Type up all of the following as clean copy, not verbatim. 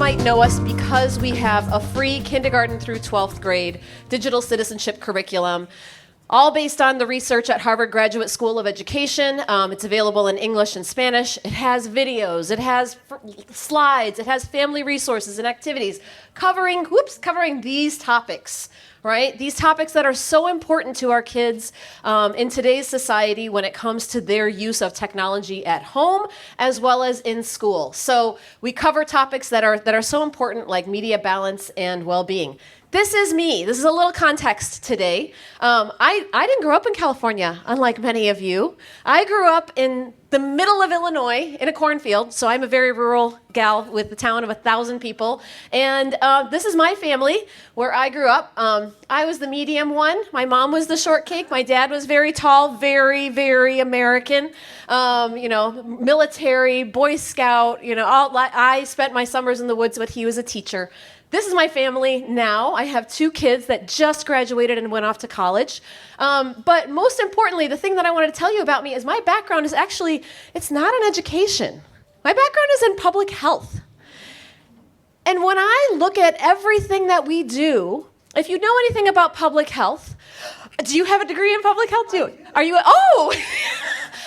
might know us because we have a free kindergarten through 12th grade digital citizenship curriculum, all based on the research at Harvard Graduate School of Education. It's available in English and Spanish. It has videos, it has slides, it has family resources and activities covering these topics. Right? These topics that are so important to our kids in today's society when it comes to their use of technology at home as well as in school. So we cover topics that are so important, like media balance and well-being. This is me. This is a little context today. I didn't grow up in California, unlike many of you. I grew up in the middle of Illinois in a cornfield, so I'm a very rural gal with a town of 1,000 people. And this is my family, where I grew up. I was the medium one. My mom was the shortcake. My dad was very tall, very, very American. Military, Boy Scout. I spent my summers in the woods, but he was a teacher. This is my family now. I have 2 kids that just graduated and went off to college. But most importantly, the thing that I wanted to tell you about me is my background is actually, it's not in education. My background is in public health. And when I look at everything that we do, if you know anything about public health, do you have a degree in public health too?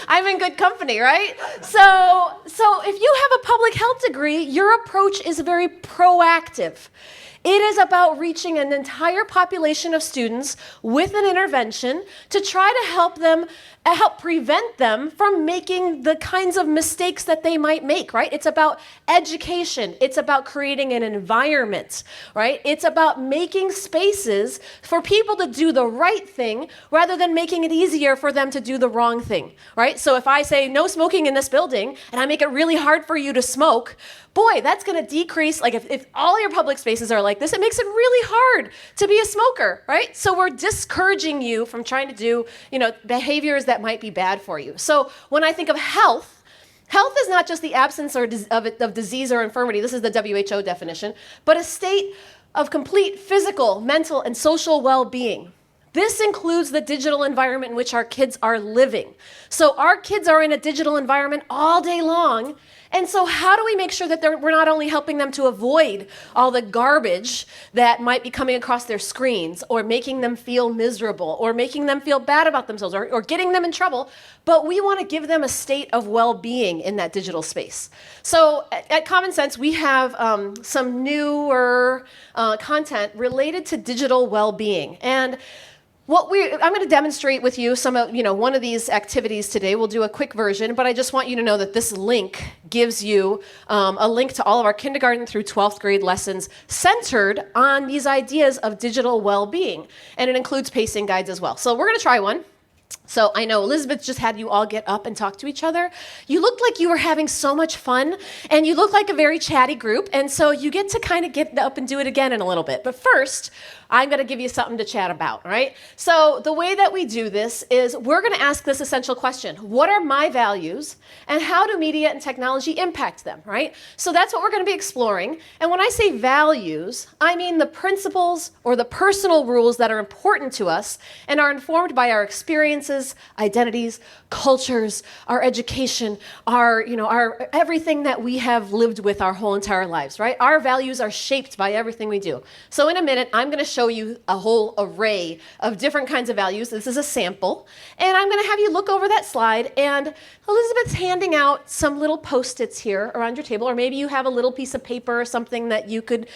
I'm in good company, right? So if you have a public health degree, your approach is very proactive. It is about reaching an entire population of students with an intervention to try to help prevent them from making the kinds of mistakes that they might make, right? It's about education. It's about creating an environment, right? It's about making spaces for people to do the right thing rather than making it easier for them to do the wrong thing, right? So if I say no smoking in this building and I make it really hard for you to smoke, boy, that's going to decrease. Like if all your public spaces are like this, it makes it really hard to be a smoker, right? So we're discouraging you from trying to do, behaviors that might be bad for you. So when I think of health, health is not just the absence of disease or infirmity. This is the WHO definition, but a state of complete physical, mental, and social well-being. This includes the digital environment in which our kids are living. So our kids are in a digital environment all day long. And so how do we make sure that we're not only helping them to avoid all the garbage that might be coming across their screens or making them feel miserable or making them feel bad about themselves or getting them in trouble, but we want to give them a state of well-being in that digital space. So at Common Sense, we have some newer content related to digital well-being. And I'm going to demonstrate with you one of these activities today. We'll do a quick version, but I just want you to know that this link gives you a link to all of our kindergarten through 12th grade lessons centered on these ideas of digital well-being. And it includes pacing guides as well. So we're going to try one. So I know Elizabeth just had you all get up and talk to each other. You looked like you were having so much fun, and you look like a very chatty group, and so you get to kind of get up and do it again in a little bit. But first, I'm going to give you something to chat about, right? So the way that we do this is we're going to ask this essential question. What are my values, and how do media and technology impact them, right? So that's what we're going to be exploring. And when I say values, I mean the principles or the personal rules that are important to us and are informed by our experiences, identities, cultures, our education, our everything that we have lived with our whole entire lives, right? Our values are shaped by everything we do. So in a minute, I'm going to show you a whole array of different kinds of values. This is a sample. And I'm going to have you look over that slide. And Elizabeth's handing out some little Post-its here around your table, or maybe you have a little piece of paper or something that you could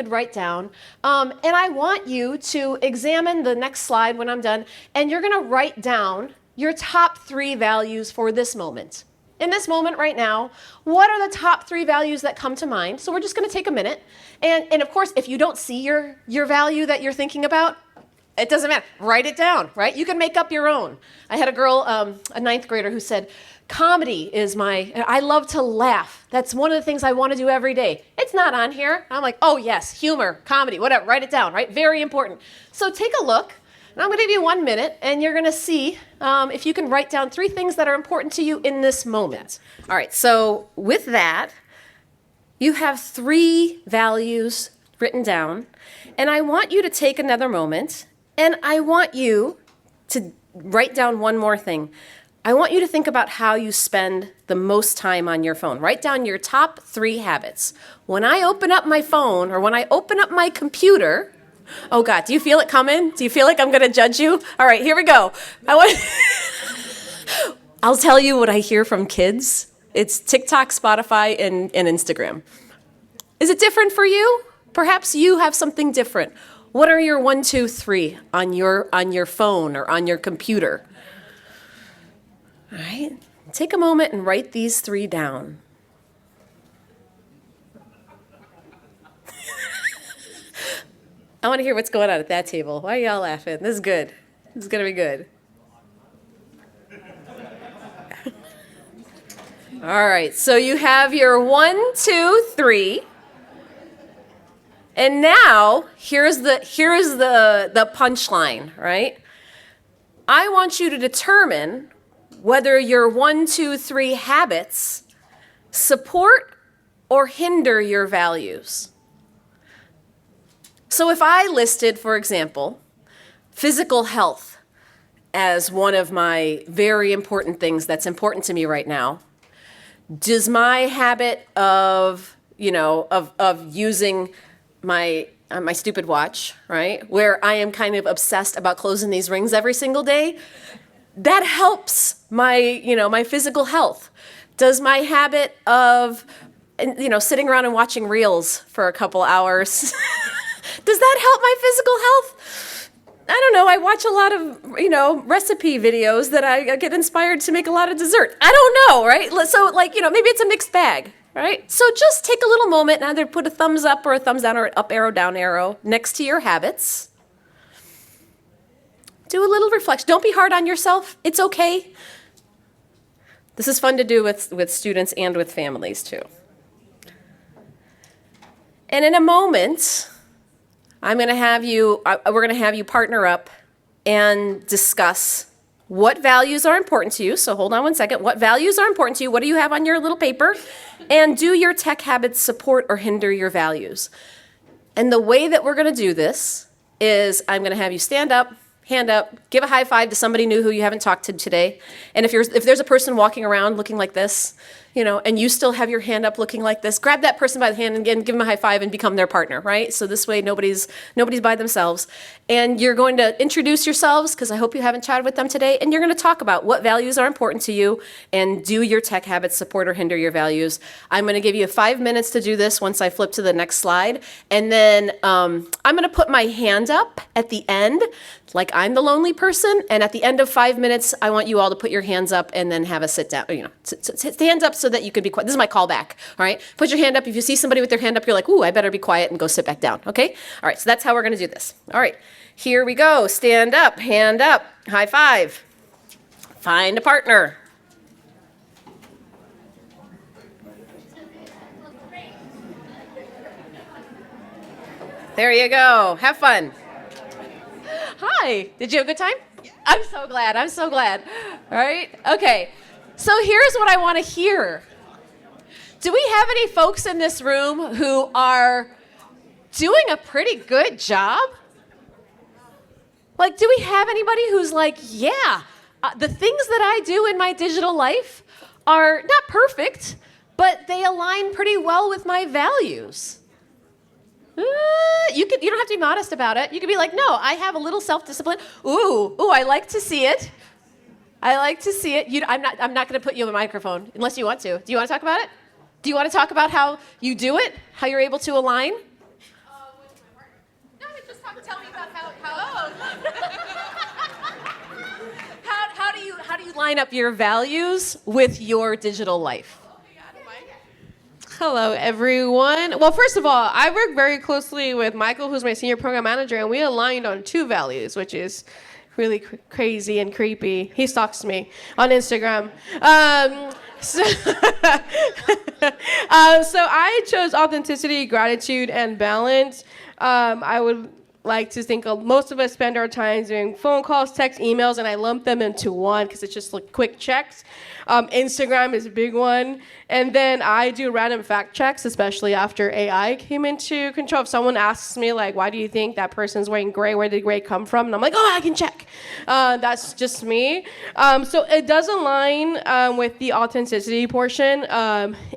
write down. And I want you to examine the next slide when I'm done, and you're going to write down your top 3 values for this moment. In this moment right now, what are the top 3 values that come to mind? So we're just going to take a minute. And of course, if you don't see your value that you're thinking about, it doesn't matter. Write it down, right? You can make up your own. I had a girl, a 9th grader, who said, comedy is I love to laugh. That's one of the things I want to do every day. It's not on here. I'm like, oh yes, humor, comedy, whatever, write it down, right? Very important. So take a look. And I'm going to give you 1 minute, and you're going to see if you can write down 3 things that are important to you in this moment. All right, so with that, you have 3 values written down, and I want you to take another moment, and I want you to write down one more thing. I want you to think about how you spend the most time on your phone. Write down your top 3 habits. When I open up my phone or when I open up my computer, oh God, do you feel it coming? Do you feel like I'm going to judge you? All right, here we go. I'll tell you what I hear from kids. It's TikTok, Spotify, and Instagram. Is it different for you? Perhaps you have something different. What are your 1, 2, 3 on your phone or on your computer? All right, take a moment and write these 3 down. I want to hear what's going on at that table. Why are y'all laughing? This is good. This is going to be good. All right, so you have your 1, 2, 3. And now, here's the punchline, right? I want you to determine whether your 1, 2, 3 habits support or hinder your values. So if I listed, for example, physical health as one of my very important things that's important to me right now, does my habit of using my stupid watch, right, where I am kind of obsessed about closing these rings every single day, that helps my physical health? Does my habit of sitting around and watching reels for a couple hours, does that help my physical health? I don't know. I watch a lot of, recipe videos that I get inspired to make a lot of dessert. I don't know, right? So maybe it's a mixed bag, right? So just take a little moment and either put a thumbs up or a thumbs down or an up arrow, down arrow next to your habits. Do a little reflection. Don't be hard on yourself. It's okay. This is fun to do with students and with families too. And in a moment, we're going to have you partner up and discuss what values are important to you. So hold on one second. What values are important to you? What do you have on your little paper? And do your tech habits support or hinder your values? And the way that we're going to do this is I'm going to have you stand up, hand up, give a high five to somebody new who you haven't talked to today. And if there's a person walking around looking like this, and you still have your hand up looking like this, grab that person by the hand and again, give them a high five and become their partner, right? So this way nobody's by themselves. And you're going to introduce yourselves, because I hope you haven't chatted with them today, and you're going to talk about what values are important to you and do your tech habits support or hinder your values. I'm going to give you 5 minutes to do this once I flip to the next slide. And then I'm going to put my hand up at the end, like I'm the lonely person. And at the end of 5 minutes, I want you all to put your hands up and then have a sit down, hands up so that you could be quiet. This is my call back, all right? Put your hand up. If you see somebody with their hand up, you're like, ooh, I better be quiet and go sit back down, okay? All right, so that's how we're going to do this. All right, here we go. Stand up, hand up, high five. Find a partner. There you go. Have fun. Hi. Did you have a good time? Yeah. I'm so glad. All right. Okay. So here's what I want to hear. Do we have any folks in this room who are doing a pretty good job? Like, do we have anybody who's like, yeah, the things that I do in my digital life are not perfect, but they align pretty well with my values? You don't have to be modest about it. You could be like, no, I have a little self-discipline. Ooh, I like to see it. I'm not going to put you on the microphone unless you want to. Do you want to talk about it? Do you want to talk about how you do it? How you're able to align? With my partner. No, just tell me about how. How do you line up your values with your digital life? Hello, everyone. Well, first of all, I work very closely with Michael, who's my senior program manager, and we aligned on 2 values, which is really crazy and creepy. He stalks me on Instagram. So I chose authenticity, gratitude, and balance. I would like to think most of us spend our time doing phone calls, text, emails, and I lump them into one because it's just like quick checks. Instagram is a big one. And then I do random fact checks, especially after AI came into control. If someone asks me, like, why do you think that person's wearing gray? Where did gray come from? And I'm like, oh, I can check. That's just me. So it does align with the authenticity portion.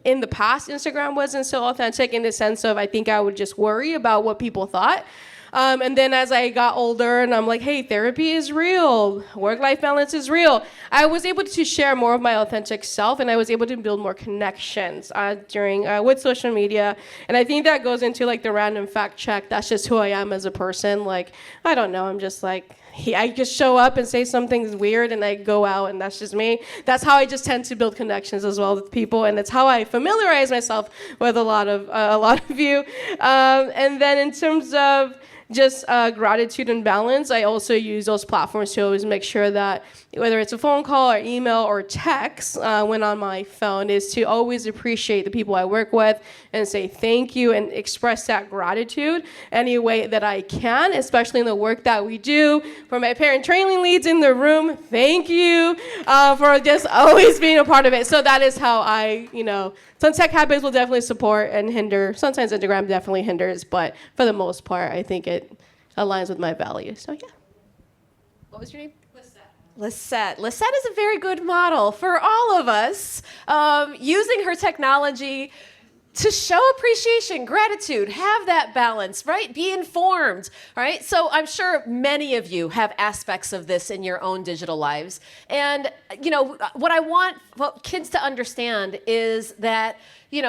In the past, Instagram wasn't so authentic in the sense of I think I would just worry about what people thought. And then as I got older and I'm like, hey, therapy is real, work-life balance is real, I was able to share more of my authentic self and I was able to build more connections with social media. And I think that goes into like the random fact check. That's just who I am as a person. Like, I don't know, I'm just like, I just show up and say something's weird and I go out and that's just me. That's how I just tend to build connections as well with people, and it's how I familiarize myself with a lot of you. And then in terms of just gratitude and balance, I also use those platforms to always make sure that whether it's a phone call or email or text when on my phone is to always appreciate the people I work with and say thank you and express that gratitude any way that I can, especially in the work that we do. For my parent training leads in the room, thank you for just always being a part of it. So that is how some tech habits will definitely support and hinder. Sometimes Instagram definitely hinders, but for the most part, I think it aligns with my values. So yeah. What was your name? Lisette. Lisette is a very good model for all of us, using her technology to show appreciation, gratitude, have that balance, right? Be informed, right? So I'm sure many of you have aspects of this in your own digital lives. And, what I want kids to understand is that,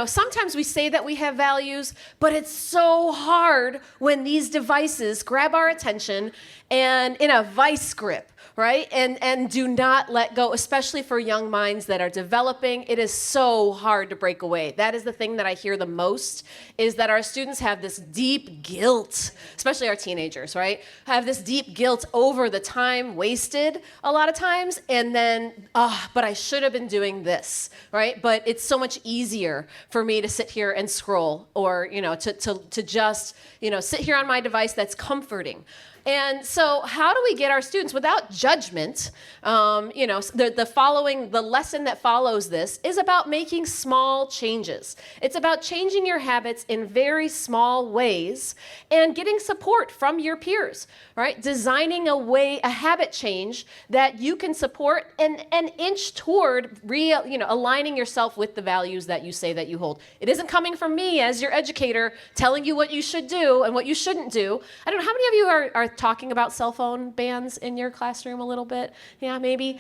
sometimes we say that we have values, but it's so hard when these devices grab our attention and in a vice grip, right? And do not let go, especially for young minds that are developing. It is so hard to break away. That is the thing that I hear the most, is that our students have this deep guilt, especially our teenagers, right? Have this deep guilt over the time wasted a lot of times, and then, but I should have been doing this, right? But it's so much easier for me to sit here and scroll, or, to just, sit here on my device. That's comforting. And so how do we get our students without judgment? The lesson that follows this is about making small changes. It's about changing your habits in very small ways and getting support from your peers, right? Designing a habit change that you can support and inch toward aligning yourself with the values that you say that you hold. It isn't coming from me as your educator telling you what you should do and what you shouldn't do. I don't know, how many of you are talking about cell phone bans in your classroom a little bit? Yeah, maybe.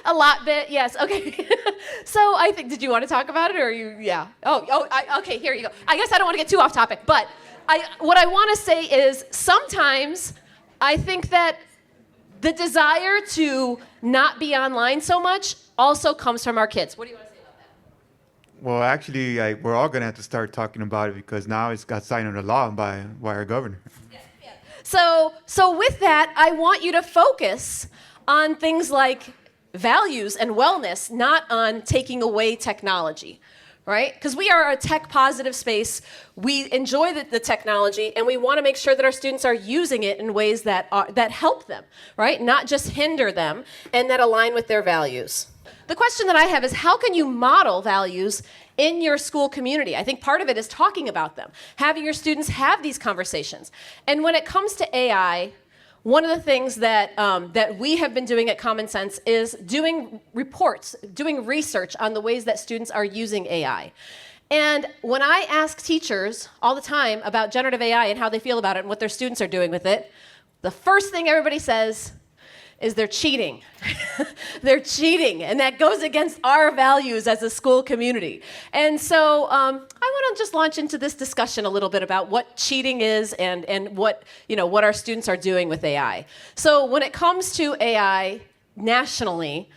A lot bit, yes, okay. So I think, did you want to talk about it, or yeah. Okay, here you go. I guess I don't want to get too off topic, but what I want to say is sometimes I think that the desire to not be online so much also comes from our kids. What do you want to say about that? Well, actually, we're all going to have to start talking about it because now it's got signed into law by our governor. So with that, I want you to focus on things like values and wellness, not on taking away technology, right? Because we are a tech-positive space. We enjoy the technology, and we want to make sure that our students are using it in ways that help them, right? Not just hinder them, and that align with their values. The question that I have is, how can you model values in your school community? I think part of it is talking about them, having your students have these conversations. And when it comes to AI, one of the things that we have been doing at Common Sense is doing reports, doing research on the ways that students are using AI. And when I ask teachers all the time about generative AI and how they feel about it and what their students are doing with it, the first thing everybody says is they're cheating. They're cheating, and that goes against our values as a school community. And so I want to just launch into this discussion a little bit about what cheating is and what our students are doing with AI. So when it comes to AI nationally,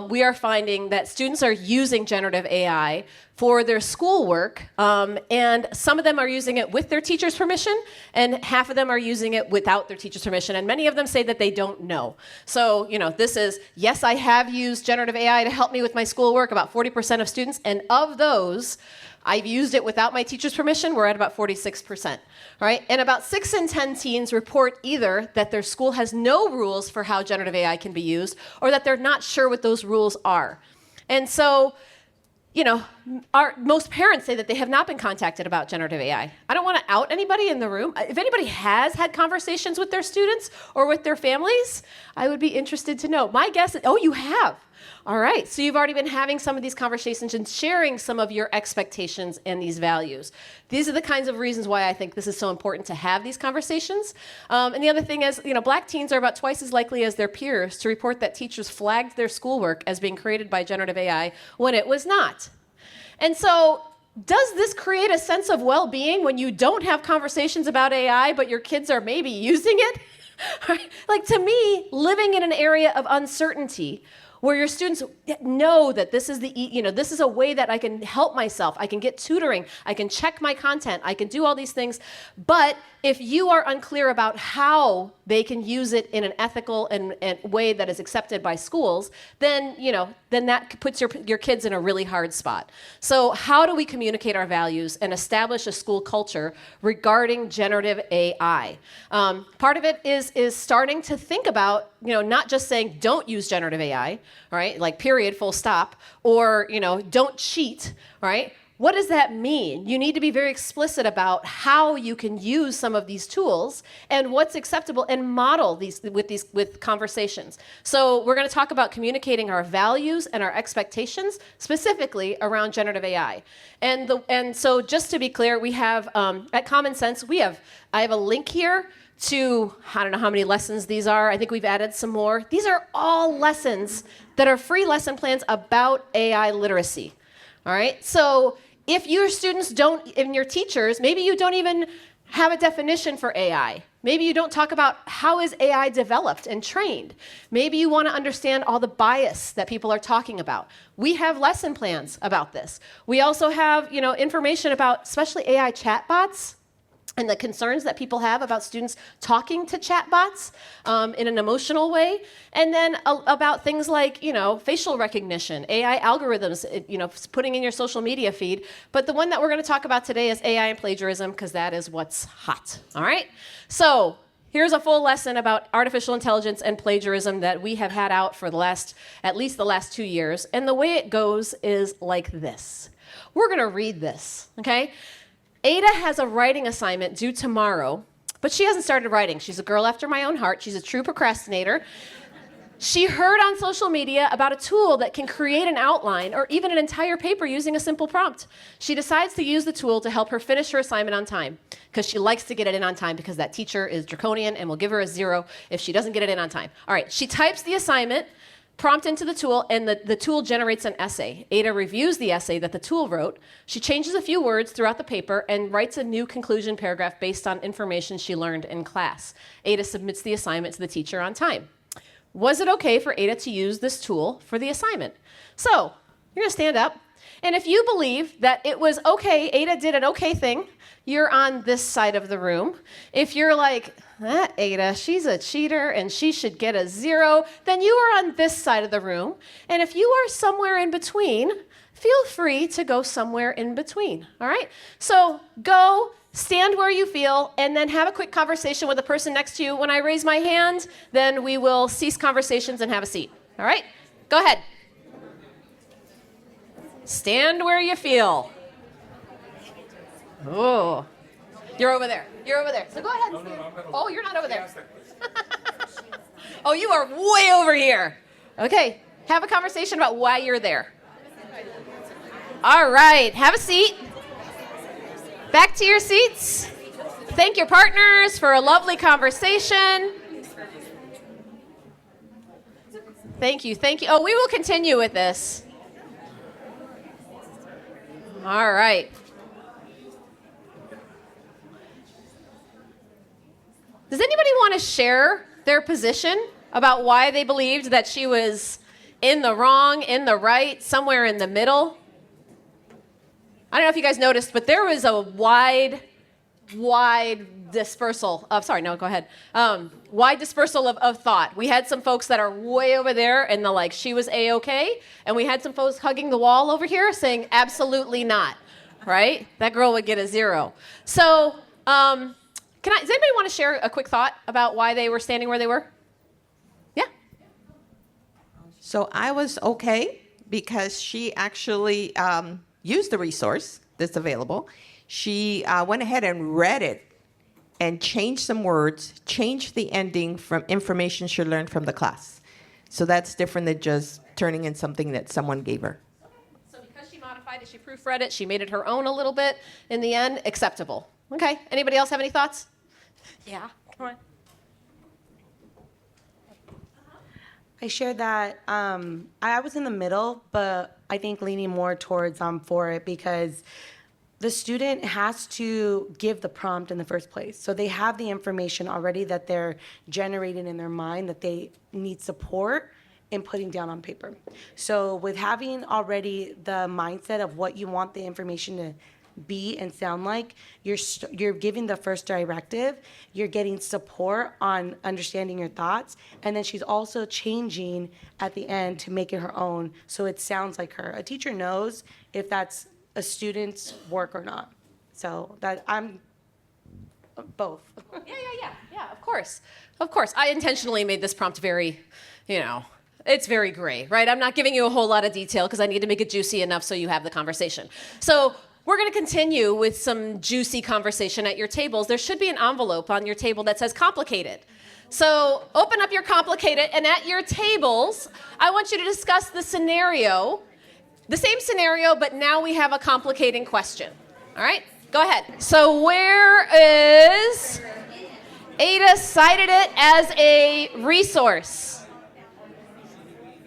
we are finding that students are using generative AI for their schoolwork, and some of them are using it with their teacher's permission, and half of them are using it without their teacher's permission, and many of them say that they don't know. So, this is, yes, I have used generative AI to help me with my schoolwork, about 40% of students, and of those, I've used it without my teacher's permission. We're at about 46%. All right? And about 6 in 10 teens report either that their school has no rules for how generative AI can be used or that they're not sure what those rules are. And so, most parents say that they have not been contacted about generative AI. I don't want to out anybody in the room. If anybody has had conversations with their students or with their families, I would be interested to know. My guess is, oh, you have. All right, so you've already been having some of these conversations and sharing some of your expectations and these values. These are the kinds of reasons why I think this is so important to have these conversations. And the other thing is, Black teens are about twice as likely as their peers to report that teachers flagged their schoolwork as being created by generative AI when it was not. And so, does this create a sense of well-being when you don't have conversations about AI, but your kids are maybe using it? Like, to me, living in an area of uncertainty where your students know that this is this is a way that I can help myself. I can get tutoring. I can check my content. I can do all these things. But if you are unclear about how they can use it in an ethical and way that is accepted by schools, then that puts your kids in a really hard spot. So how do we communicate our values and establish a school culture regarding generative AI? Part of it is starting to think about, not just saying don't use generative AI, all right, like period, full stop, or don't cheat, all right? What does that mean? You need to be very explicit about how you can use some of these tools and what's acceptable and model these with conversations. So we're going to talk about communicating our values and our expectations specifically around generative AI. And so just to be clear, we have at Common Sense, I have a link here to, I don't know how many lessons these are. I think we've added some more. These are all lessons that are free lesson plans about AI literacy. All right, so if your students and your teachers, maybe you don't even have a definition for AI. Maybe you don't talk about how is AI developed and trained. Maybe you want to understand all the bias that people are talking about. We have lesson plans about this. We also have, information about especially AI chatbots and the concerns that people have about students talking to chatbots in an emotional way, and then about things like, facial recognition, AI algorithms, putting in your social media feed. But the one that we're going to talk about today is AI and plagiarism, because that is what's hot. All right? So here's a full lesson about artificial intelligence and plagiarism that we have had out for at least the last 2 years. And the way it goes is like this. We're going to read this, okay? Ada has a writing assignment due tomorrow, but she hasn't started writing. She's a girl after my own heart. She's a true procrastinator. She heard on social media about a tool that can create an outline or even an entire paper using a simple prompt. She decides to use the tool to help her finish her assignment on time because she likes to get it in on time because that teacher is draconian and will give her a 0 if she doesn't get it in on time. All right, she types the assignment prompt into the tool, and the tool generates an essay. Ada reviews the essay that the tool wrote. She changes a few words throughout the paper and writes a new conclusion paragraph based on information she learned in class. Ada submits the assignment to the teacher on time. Was it okay for Ada to use this tool for the assignment? So, you're going to stand up, and if you believe that it was okay, Ada did an okay thing, you're on this side of the room. If you're like, Ada, she's a cheater and she should get a 0, then you are on this side of the room. And if you are somewhere in between, feel free to go somewhere in between, all right? So go, stand where you feel, and then have a quick conversation with the person next to you. When I raise my hand, then we will cease conversations and have a seat, all right? Go ahead. Stand where you feel. Oh, you're over there. You're over there. So go ahead. Oh, you're not over there. Oh, you are way over here. Okay, have a conversation about why you're there. All right, have a seat. Back to your seats. Thank your partners for a lovely conversation. Thank you, thank you. Oh, we will continue with this. All right. Does anybody want to share their position about why they believed that she was in the wrong, in the right, somewhere in the middle? I don't know if you guys noticed, but there was a wide dispersal of, wide dispersal of thought. We had some folks that are way over there and she was A-okay, and we had some folks hugging the wall over here saying absolutely not. right? That girl would get a 0. So, does anybody want to share a quick thought about why they were standing where they were? Yeah. So I was okay because she actually used the resource that's available. She went ahead and read it and changed some words, changed the ending from information she learned from the class. So that's different than just turning in something that someone gave her. So because she modified it, she proofread it, she made it her own a little bit, in the end, acceptable. Okay, anybody else have any thoughts? Yeah, come on. I shared that I was in the middle, but I think leaning more towards for it because the student has to give the prompt in the first place. So they have the information already that they're generating in their mind that they need support in putting down on paper. So with having already the mindset of what you want the information to be and sound like, you're giving the first directive, you're getting support on understanding your thoughts, and then she's also changing at the end to make it her own so it sounds like her. A teacher knows if that's a student's work or not. So that I'm both. Yeah, of course. Of course. I intentionally made this prompt very, it's very gray, right? I'm not giving you a whole lot of detail because I need to make it juicy enough so you have the conversation. So we're going to continue with some juicy conversation at your tables. There should be an envelope on your table that says complicated. So open up your complicated, and at your tables, I want you to discuss the scenario, the same scenario, but now we have a complicating question. All right, go ahead. So where is Ada cited it as a resource?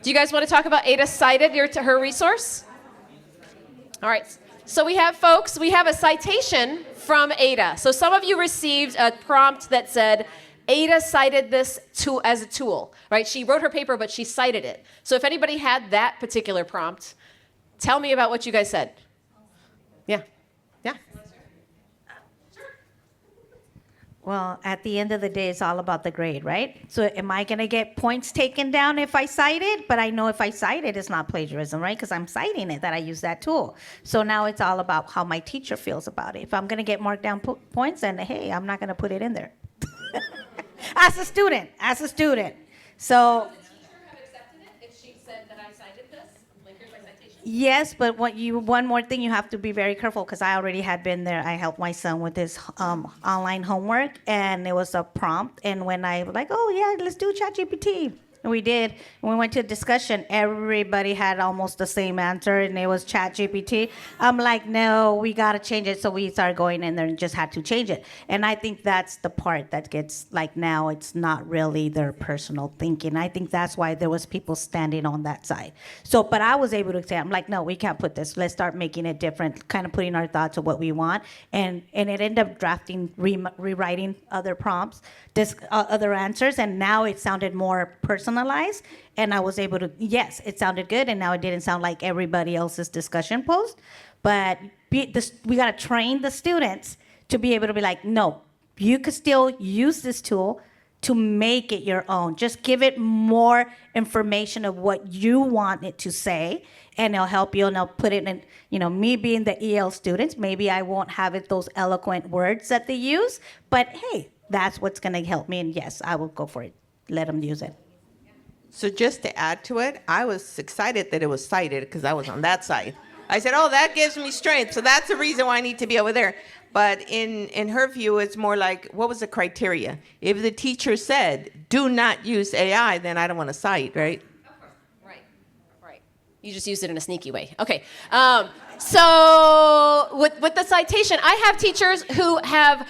Do you guys want to talk about Ada cited her resource? All right. So we have a citation from Ada. So some of you received a prompt that said, Ada cited this as a tool, right? She wrote her paper, but she cited it. So if anybody had that particular prompt, tell me about what you guys said. Yeah. Well, at the end of the day, it's all about the grade, right? So am I going to get points taken down if I cite it? But I know if I cite it, it's not plagiarism, right? Because I'm citing it, that I use that tool. So now it's all about how my teacher feels about it. If I'm going to get marked down points, then hey, I'm not going to put it in there. As a student. So yes, but one more thing, you have to be very careful because I already had been there. I helped my son with his online homework, and it was a prompt. And when I was like, oh yeah, let's do ChatGPT. And we did. When we went to a discussion, everybody had almost the same answer, and it was ChatGPT. I'm like, no, we got to change it. So we started going in there and just had to change it. And I think that's the part that gets, like, now it's not really their personal thinking. I think that's why there was people standing on that side. So, but I was able to say, I'm like, no, we can't put this. Let's start making it different, kind of putting our thoughts of what we want. And it ended up drafting, rewriting other prompts, other answers, and now it sounded more personalized, and I was able to, yes, it sounded good, and now it didn't sound like everybody else's discussion post, but we got to train the students to be able to be like, no, you could still use this tool to make it your own. Just give it more information of what you want it to say, and it'll help you, and I'll put it in, me being the EL students, maybe I won't have it those eloquent words that they use, but hey, that's what's going to help me, and yes, I will go for it. Let them use it. So just to add to it, I was excited that it was cited because I was on that side. I said, oh, that gives me strength. So that's the reason why I need to be over there. But in her view, it's more like, what was the criteria? If the teacher said, do not use AI, then I don't want to cite, right? Of course. Right. You just used it in a sneaky way. Okay. So with the citation, I have teachers who have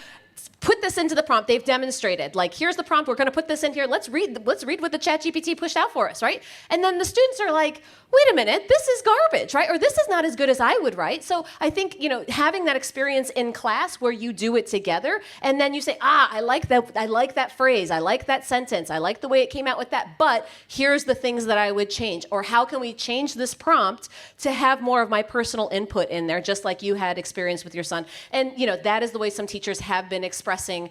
put this into the prompt. They've demonstrated, like, here's the prompt. We're going to put this in here. Let's read what the ChatGPT pushed out for us, right? And then the students are like, wait a minute, this is garbage, right? Or this is not as good as I would write. So I think, having that experience in class where you do it together, and then you say, I like that phrase. I like that sentence. I like the way it came out with that. But here's the things that I would change. Or how can we change this prompt to have more of my personal input in there, just like you had experience with your son. And, that is the way some teachers have been expressing expressing,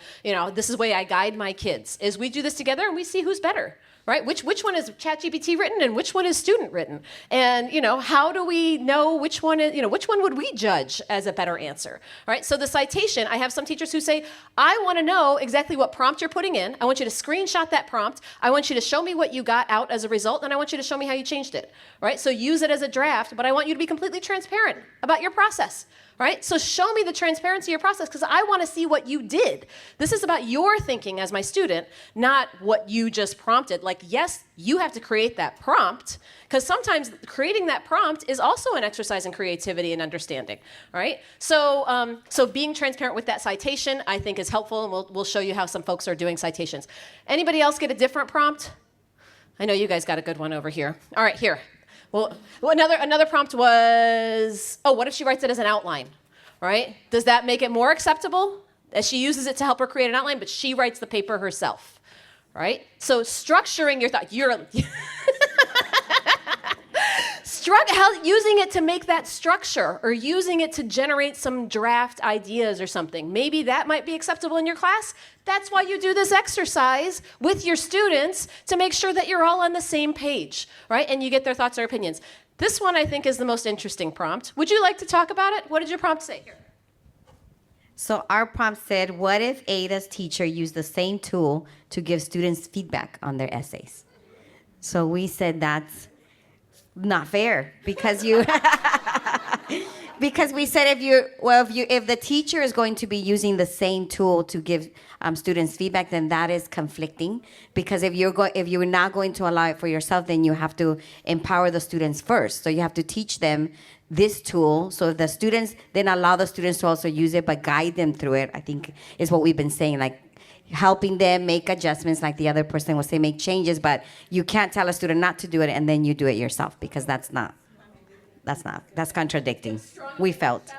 this is the way I guide my kids, is we do this together and we see who's better. Right? Which one is ChatGPT written and which one is student written? And how do we know which one is, which one would we judge as a better answer? Right? So the citation, I have some teachers who say, I want to know exactly what prompt you're putting in. I want you to screenshot that prompt. I want you to show me what you got out as a result, and I want you to show me how you changed it. Right? So use it as a draft, but I want you to be completely transparent about your process. Right? So show me the transparency of your process because I want to see what you did. This is about your thinking as my student, not what you just prompted. Like, yes, you have to create that prompt because sometimes creating that prompt is also an exercise in creativity and understanding. Right? So, so being transparent with that citation, I think, is helpful, and we'll show you how some folks are doing citations. Anybody else get a different prompt? I know you guys got a good one over here. All right, here. Well, another prompt was, what if she writes it as an outline, right? Does that make it more acceptable? As she uses it to help her create an outline, but she writes the paper herself, right? So structuring your thought, using it to make that structure or using it to generate some draft ideas or something. Maybe that might be acceptable in your class. That's why you do this exercise with your students to make sure that you're all on the same page, right? And you get their thoughts or opinions. This one I think is the most interesting prompt. Would you like to talk about it? What did your prompt say? Here. So our prompt said, what if Ada's teacher used the same tool to give students feedback on their essays? So we said that's not fair because because we said if the teacher is going to be using the same tool to give students feedback, then that is conflicting. Because if you're not going to allow it for yourself, then you have to empower the students first. So you have to teach them this tool. So the students then allow the students to also use it, but guide them through it. I think is what we've been saying, like helping them make adjustments, like the other person will say, make changes. But you can't tell a student not to do it and then you do it yourself, because that's contradicting. We felt.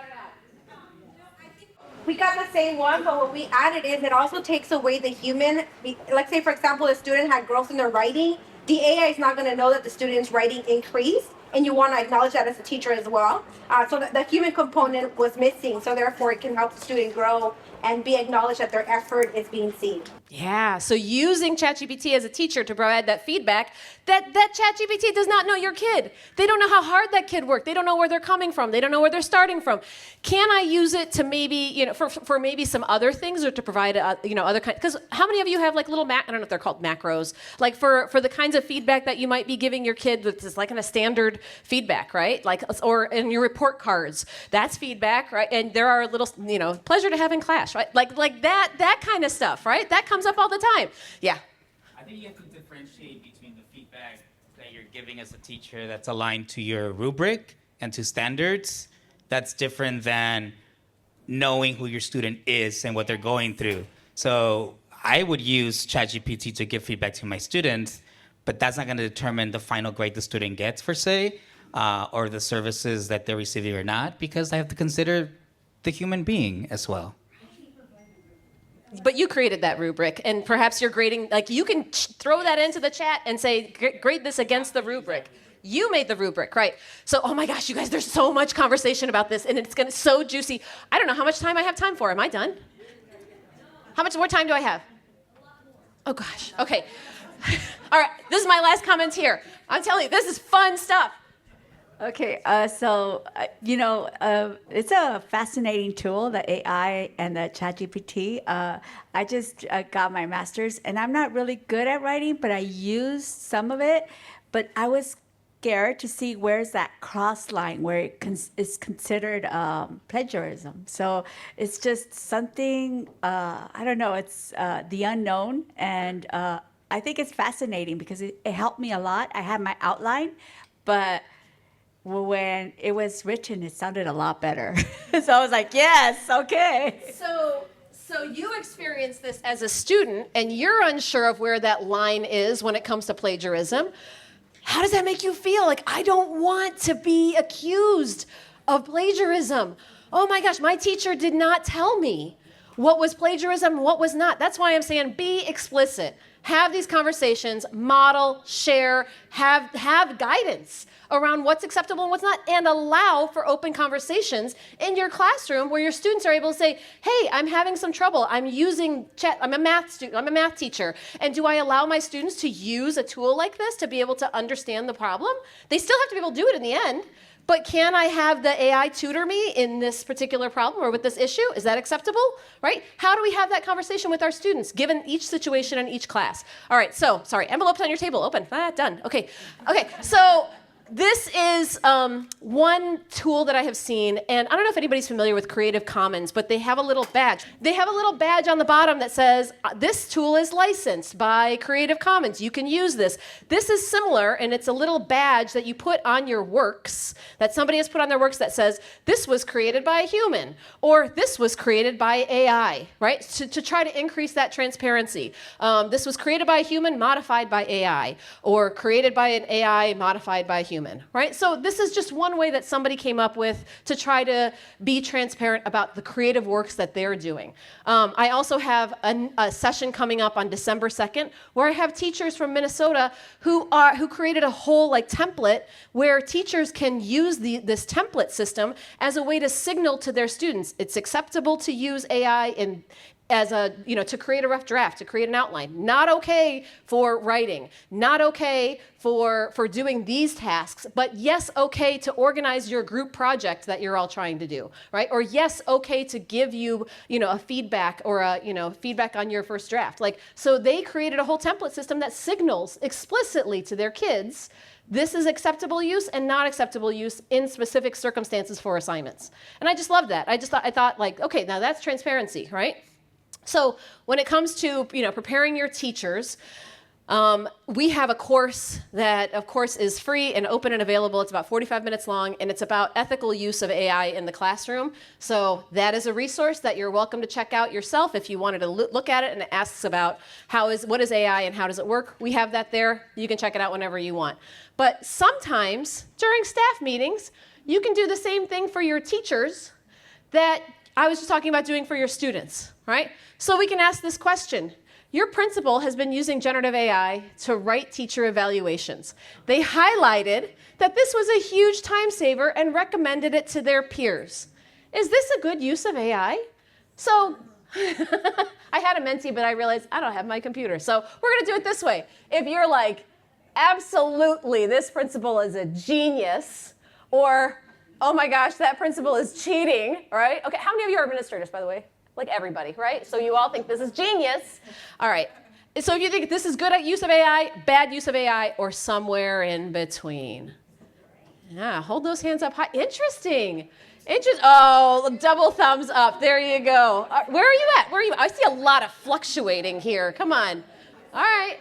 We got the same one, but what we added is it also takes away the human. Let's say, for example, a student had growth in their writing. The AI is not going to know that the student's writing increased, and you want to acknowledge that as a teacher as well. So the human component was missing, so therefore it can help the student grow and be acknowledged that their effort is being seen. Yeah, so using ChatGPT as a teacher to provide that feedback, that ChatGPT does not know your kid. They don't know how hard that kid worked. They don't know where they're coming from. They don't know where they're starting from. Can I use it to maybe, for maybe some other things, or to provide, other kinds? Because how many of you have like little, I don't know if they're called macros, like for the kinds of feedback that you might be giving your kid that's just like in a standard feedback, right? Like, or in your report cards, that's feedback, right? And there are little, pleasure to have in class, right? Like that kind of stuff, right? That comes up all the time. Yeah. I think you have to differentiate between the feedback that you're giving as a teacher that's aligned to your rubric and to standards. That's different than knowing who your student is and what they're going through. So I would use ChatGPT to give feedback to my students, but that's not going to determine the final grade the student gets, per se, or the services that they're receiving or not, because I have to consider the human being as well. But you created that rubric, and perhaps you're grading, like you can throw that into the chat and say, grade this against the rubric. You made the rubric, right? So, oh my gosh, you guys, there's so much conversation about this, and it's so juicy. I don't know how much time I have time for. Am I done? How much more time do I have? Oh gosh, okay. All right, this is my last comment here. I'm telling you, this is fun stuff. Okay, it's a fascinating tool, the AI and the ChatGPT. I just got my master's, and I'm not really good at writing, but I used some of it. But I was scared to see where's that cross line where it is considered plagiarism. So it's just something, I don't know, it's the unknown. And I think it's fascinating because it helped me a lot. I had my outline, but when it was written, it sounded a lot better. So I was like, yes, okay. So you experienced this as a student, and you're unsure of where that line is when it comes to plagiarism. How does that make you feel? Like, I don't want to be accused of plagiarism. Oh my gosh, my teacher did not tell me what was plagiarism and what was not. That's why I'm saying be explicit. have these conversations, model, share, have guidance around what's acceptable and what's not, and allow for open conversations in your classroom where your students are able to say, hey, I'm having some trouble. I'm using chat. I'm a math student. I'm a math teacher. And do I allow my students to use a tool like this to be able to understand the problem? They still have to be able to do it in the end. But can I have the AI tutor me in this particular problem or with this issue? Is that acceptable, right? How do we have that conversation with our students, given each situation and each class? All right, so, sorry, envelopes on your table, open, done, okay. Okay, so this is one tool that I have seen, and I don't know if anybody's familiar with Creative Commons, but they have a little badge. They have a little badge on the bottom that says, this tool is licensed by Creative Commons. You can use this. This is similar, and it's a little badge that you put on your works, that somebody has put on their works that says, this was created by a human, or this was created by AI, right? To try to increase that transparency. This was created by a human, modified by AI, or created by an AI, modified by a human. Right? So this is just one way that somebody came up with to try to be transparent about the creative works that they're doing. I also have a session coming up on December 2nd where I have teachers from Minnesota who created a whole template where teachers can use this template system as a way to signal to their students it's acceptable to use AI to create a rough draft, to create an outline. Not okay for writing, not okay for doing these tasks, but yes, okay to organize your group project that you're all trying to do, right? Or yes, okay to give you, a feedback or feedback on your first draft. So they created a whole template system that signals explicitly to their kids this is acceptable use and not acceptable use in specific circumstances for assignments. And I just love that. I thought okay, now that's transparency, right? So when it comes to preparing your teachers, we have a course that, of course, is free and open and available. It's about 45 minutes long, and it's about ethical use of AI in the classroom. So that is a resource that you're welcome to check out yourself if you wanted to look at it, and it asks about what is AI and how does it work. We have that there. You can check it out whenever you want. But sometimes during staff meetings, you can do the same thing for your teachers that I was just talking about doing for your students, right? So we can ask this question. Your principal has been using generative AI to write teacher evaluations. They highlighted that this was a huge time saver and recommended it to their peers. Is this a good use of AI? So I had a mentee, but I realized I don't have my computer. So we're going to do it this way. If you're absolutely, this principal is a genius, or oh my gosh, that principal is cheating, right? Okay, how many of you are administrators, by the way? Everybody, right? So you all think this is genius. All right. So if you think this is good use of AI, bad use of AI, or somewhere in between. Yeah, hold those hands up high. Interesting. Oh, double thumbs up. There you go. Where are you at? I see a lot of fluctuating here. Come on. All right.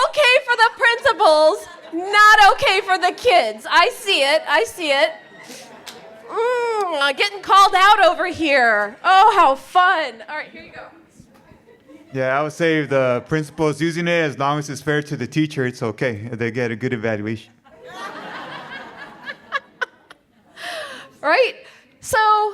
Okay for the principals. Not okay for the kids. I see it. Getting called out over here. Oh, how fun. All right, here you go. Yeah, I would say if the principal is using it, as long as it's fair to the teacher, it's okay. They get a good evaluation. Right? So,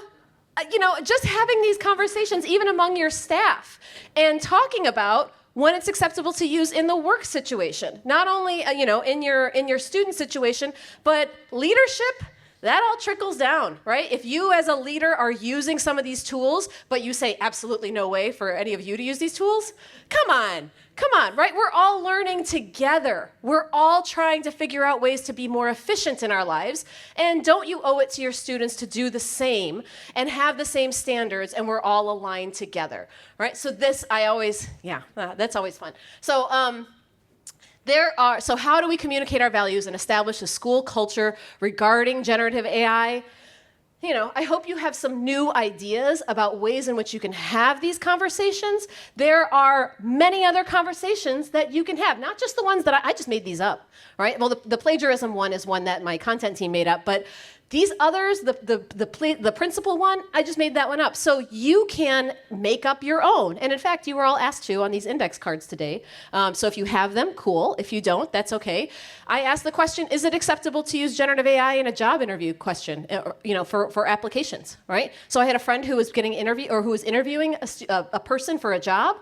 just having these conversations, even among your staff, and talking about when it's acceptable to use in the work situation, not only in your student situation, but leadership. That all trickles down, right? If you as a leader are using some of these tools, but you say absolutely no way for any of you to use these tools, come on, right? We're all learning together. We're all trying to figure out ways to be more efficient in our lives. And don't you owe it to your students to do the same and have the same standards, and we're all aligned together, right? So that's always fun. So how do we communicate our values and establish a school culture regarding generative AI? I hope you have some new ideas about ways in which you can have these conversations. There are many other conversations that you can have, not just the ones that I just made these up, right? Well, the plagiarism one is one that my content team made up, but These others, the principal one, I just made that one up. So you can make up your own. And in fact, you were all asked to on these index cards today. So if you have them, cool. If you don't, that's okay. I asked the question, is it acceptable to use generative AI in a job interview question, for applications, right? So I had a friend who was who was interviewing a person for a job.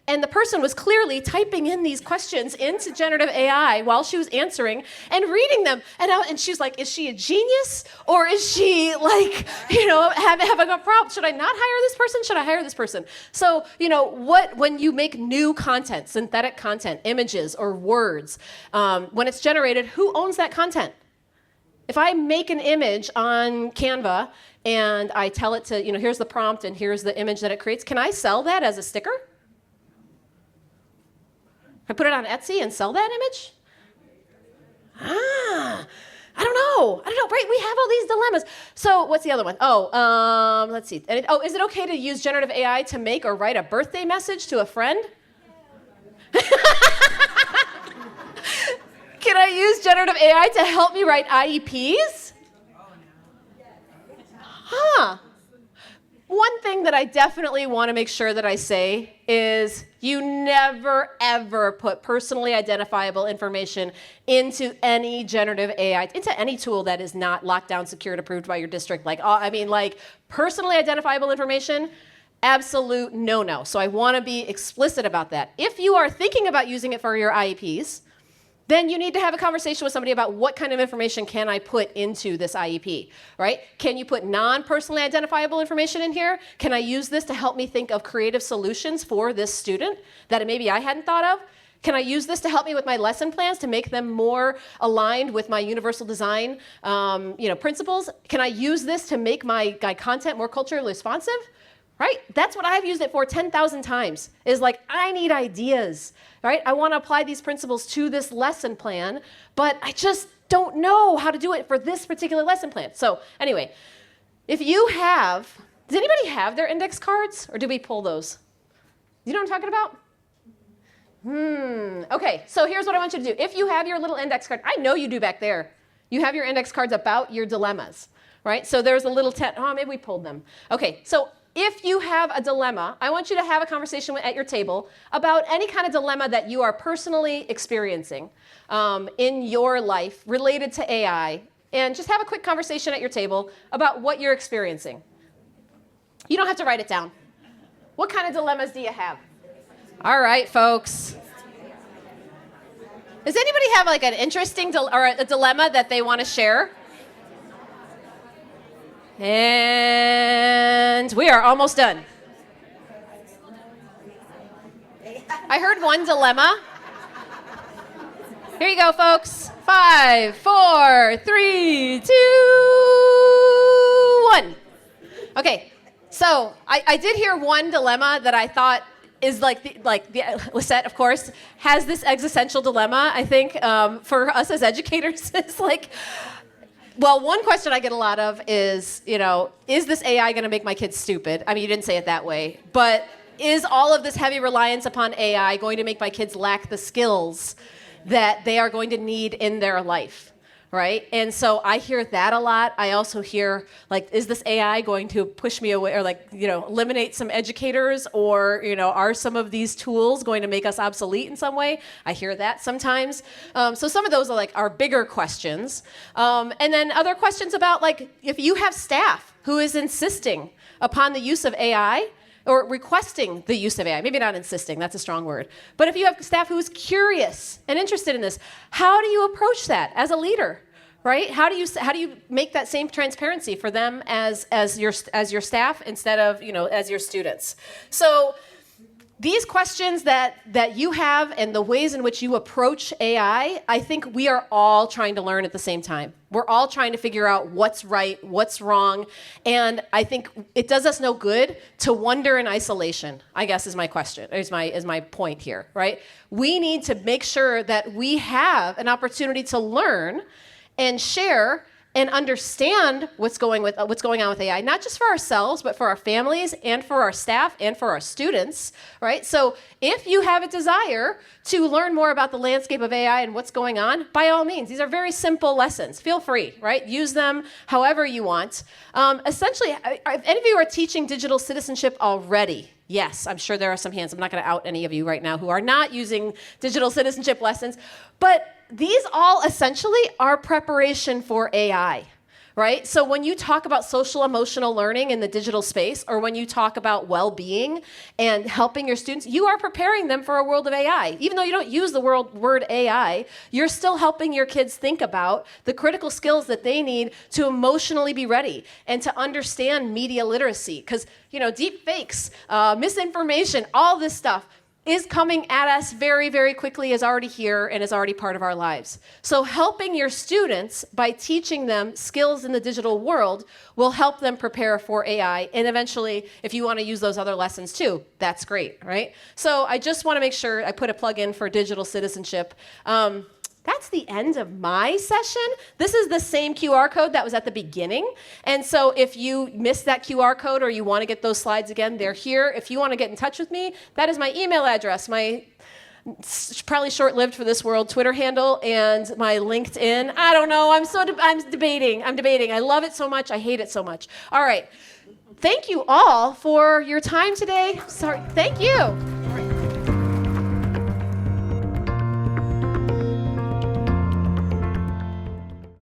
And the person was clearly typing in these questions into generative AI while she was answering and reading them. And she was like, is she a genius? Or is she like, having a problem? Should I not hire this person? Should I hire this person? So, when you make new content, synthetic content, images or words, when it's generated, who owns that content? If I make an image on Canva and I tell it to, here's the prompt and here's the image that it creates, can I sell that as a sticker? I put it on Etsy and sell that image? I don't know, right? We have all these dilemmas. So what's the other one? Let's see. Is it okay to use generative AI to make or write a birthday message to a friend? Can I use generative AI to help me write IEPs? One thing that I definitely want to make sure that I say is you never, ever put personally identifiable information into any generative AI, into any tool that is not locked down, secured, approved by your district. Personally identifiable information, absolute no-no. So I want to be explicit about that. If you are thinking about using it for your IEPs, then you need to have a conversation with somebody about what kind of information can I put into this IEP, right? Can you put non-personally identifiable information in here? Can I use this to help me think of creative solutions for this student that maybe I hadn't thought of? Can I use this to help me with my lesson plans to make them more aligned with my universal design principles? Can I use this to make my content more culturally responsive? Right? That's what I've used it for 10,000 times, is like, I need ideas, right? I want to apply these principles to this lesson plan, but I just don't know how to do it for this particular lesson plan. So anyway, does anybody have their index cards, or do we pull those? You know what I'm talking about? Okay, so here's what I want you to do. If you have your little index card, I know you do back there. You have your index cards about your dilemmas, right? So there's a little maybe we pulled them. Okay, so if you have a dilemma, I want you to have a conversation at your table about any kind of dilemma that you are personally experiencing in your life related to AI, and just have a quick conversation at your table about what you're experiencing. You don't have to write it down. What kind of dilemmas do you have? All right, folks. Does anybody have like an interesting or a dilemma that they want to share? And we are almost done. I heard one dilemma. Here you go, folks. 5, 4, 3, 2, 1. Okay, so I did hear one dilemma that I thought is Lisette, of course, has this existential dilemma, I think, for us as educators. It's like, well, one question I get a lot of is, is this AI going to make my kids stupid? I mean, you didn't say it that way, but is all of this heavy reliance upon AI going to make my kids lack the skills that they are going to need in their life, right? And so I hear that a lot. I also hear, is this AI going to push me away or, eliminate some educators, or, are some of these tools going to make us obsolete in some way? I hear that sometimes. So some of those are bigger questions. And then other questions about, if you have staff who is insisting upon the use of AI, or requesting the use of AI, maybe not insisting, that's a strong word, but if you have staff who is curious and interested in this, how do you approach that as a leader, right? How do you make that same transparency for them as your staff instead of, as your students? So these questions that you have and the ways in which you approach AI, I think we are all trying to learn at the same time. We're all trying to figure out what's right, what's wrong, and I think it does us no good to wonder in isolation, I guess is my question, is my point here, right? We need to make sure that we have an opportunity to learn and share and understand what's going on with AI, not just for ourselves, but for our families and for our staff and for our students, right? So if you have a desire to learn more about the landscape of AI and what's going on, by all means, these are very simple lessons. Feel free, right? Use them however you want. Essentially, if any of you are teaching digital citizenship already, yes, I'm sure there are some hands. I'm not going to out any of you right now who are not using digital citizenship lessons, but these all essentially are preparation for AI, right? So when you talk about social emotional learning in the digital space, or when you talk about well-being and helping your students, you are preparing them for a world of AI. Even though you don't use the word AI, you're still helping your kids think about the critical skills that they need to emotionally be ready and to understand media literacy. Because, deep fakes, misinformation, all this stuff is coming at us very, very quickly, is already here, and is already part of our lives. So helping your students by teaching them skills in the digital world will help them prepare for AI. And eventually, if you want to use those other lessons too, that's great, right? So I just want to make sure I put a plug in for digital citizenship. That's the end of my session. This is the same QR code that was at the beginning. And so if you missed that QR code or you want to get those slides again, they're here. If you want to get in touch with me, that is my email address, my probably short-lived for this world Twitter handle, and my LinkedIn. I don't know. I'm debating. I love it so much. I hate it so much. All right. Thank you all for your time today. Sorry. Thank you.